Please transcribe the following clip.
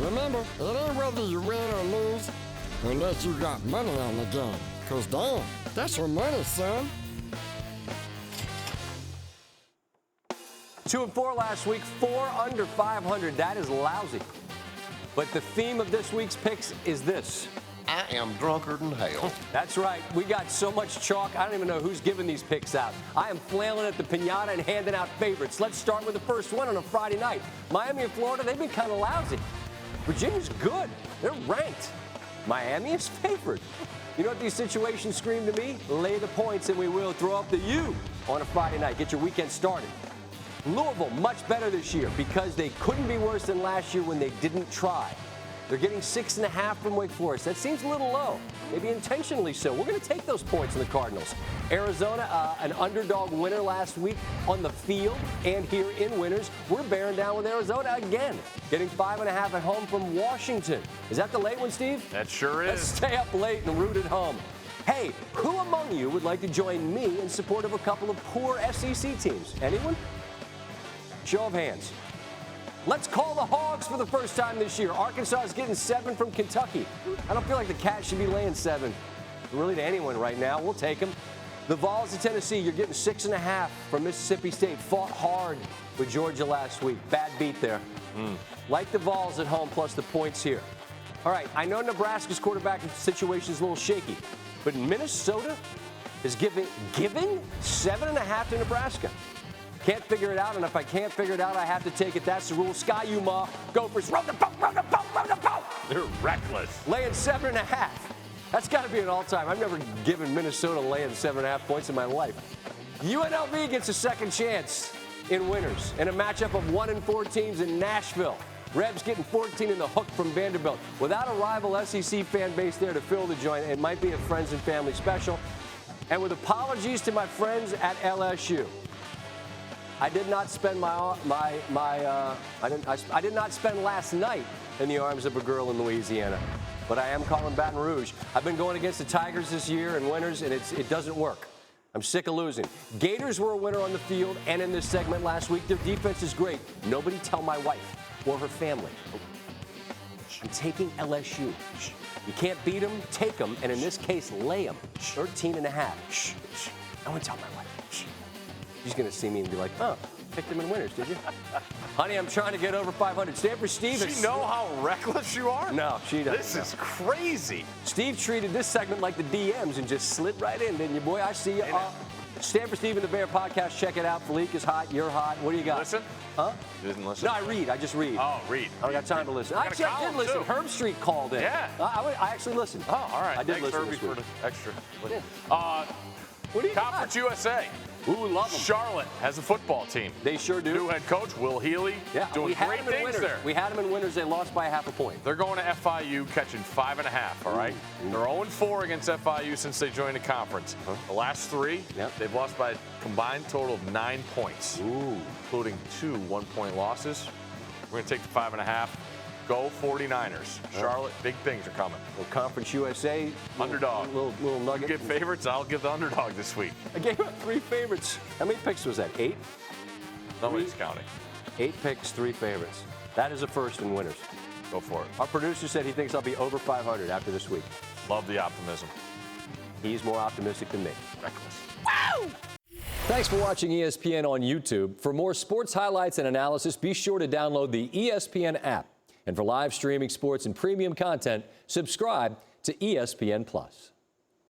Remember, it ain't whether you win or lose unless you got money on the game. Cause damn, that's your money, son. 2-4 last week, 4 under 500. That is lousy. But the theme of this week's picks is this. I am drunker than hell. That's right. We got so much chalk, I don't even know who's giving these picks out. I am flailing at the piñata and handing out favorites. Let's start with the first one on a Friday night. Miami and Florida, they've been kind of lousy. Virginia's good. They're ranked. Miami is favored. You know what these situations scream to me? Lay the points and we will throw up the U on a Friday night. Get your weekend started. Louisville, much better this year because they couldn't be worse than last year when they didn't try. They're getting 6.5 from Wake Forest. That seems a little low, maybe intentionally so. We're going to take those points in the Cardinals. Arizona, an underdog winner last week on the field and here in Winners. We're bearing down with Arizona again, getting 5.5 at home from Washington. Is that the late one, Steve? That sure is. Let's stay up late and root at home. Hey, who among you would like to join me in support of a couple of poor SEC teams? Anyone? Show of hands. Let's call the Hogs for the first time this year. Arkansas is getting 7 from Kentucky. I don't feel like the Cats should be laying 7. Really to anyone right now. We'll take them. The Vols of Tennessee, you're getting 6.5 from Mississippi State. Fought hard with Georgia last week. Bad beat there. Like the Vols at home plus the points here. All right, I know Nebraska's quarterback situation is a little shaky, but Minnesota is giving 7.5 to Nebraska. Can't figure it out, and if I can't figure it out, I have to take it. That's the rule. Sky you, Ma. Gophers, row the boat, row the boat, row the boat. They're reckless. Laying 7.5. That's got to be an all-time. I've never given Minnesota laying 7.5 points in my life. UNLV gets a second chance in Winners in a matchup of 1-4 teams in Nashville. Rebs getting 14 in the hook from Vanderbilt. Without a rival SEC fan base there to fill the joint, it might be a friends and family special. And with apologies to my friends at LSU. I did not spend I did not spend last night in the arms of a girl in Louisiana, but I am calling Baton Rouge. I've been going against the Tigers this year in Winners, and it doesn't work. I'm sick of losing. Gators were a winner on the field and in this segment last week. Their defense is great. Nobody tell my wife or her family. I'm taking LSU. You can't beat them, take them, and in this case, lay them. 13.5. I won't tell my wife. She's going to see me and be like, oh, picked them in Winners, did you? Honey, I'm trying to get over 500. Stanford Steve. Does she know how reckless you are? No, she doesn't. This is crazy. Steve treated this segment like the DMs and just slid right in, didn't you, boy? I see you. Stanford Steve and the Bear podcast. Check it out. Philippe is hot. You're hot. What do you got? Listen? Huh? You didn't listen? No, I read. I just read. Oh, read. I don't got time to listen. Actually, I did listen. Too. Herb Street called in. Yeah. I actually listened. Oh, all right. I did Thanks, listen Herbie, for the extra. Yeah. What do you Conference got? USA. Ooh, love them. Charlotte has a football team. They sure do. New head coach, Will Healy, doing great things there. We had them in Winners. They lost by 0.5 point. They're going to FIU, catching 5.5, all right? They're 0-4 against FIU since they joined the conference. The last 3, they've lost by a combined total of 9 points, including 2 one-point losses. We're going to take the 5.5. Go 49ers. Charlotte, big things are coming. Well, Conference USA. Underdog. Little nugget. You get favorites, I'll give the underdog this week. I gave up 3 favorites. How many picks was that? 8? Nobody's counting. 8 picks, 3 favorites. That is a first in Winners. Go for it. Our producer said he thinks I'll be over 500 after this week. Love the optimism. He's more optimistic than me. Reckless. Wow! Thanks for watching ESPN on YouTube. For more sports highlights and analysis, be sure to download the ESPN app. And for live streaming sports and premium content, subscribe to ESPN+.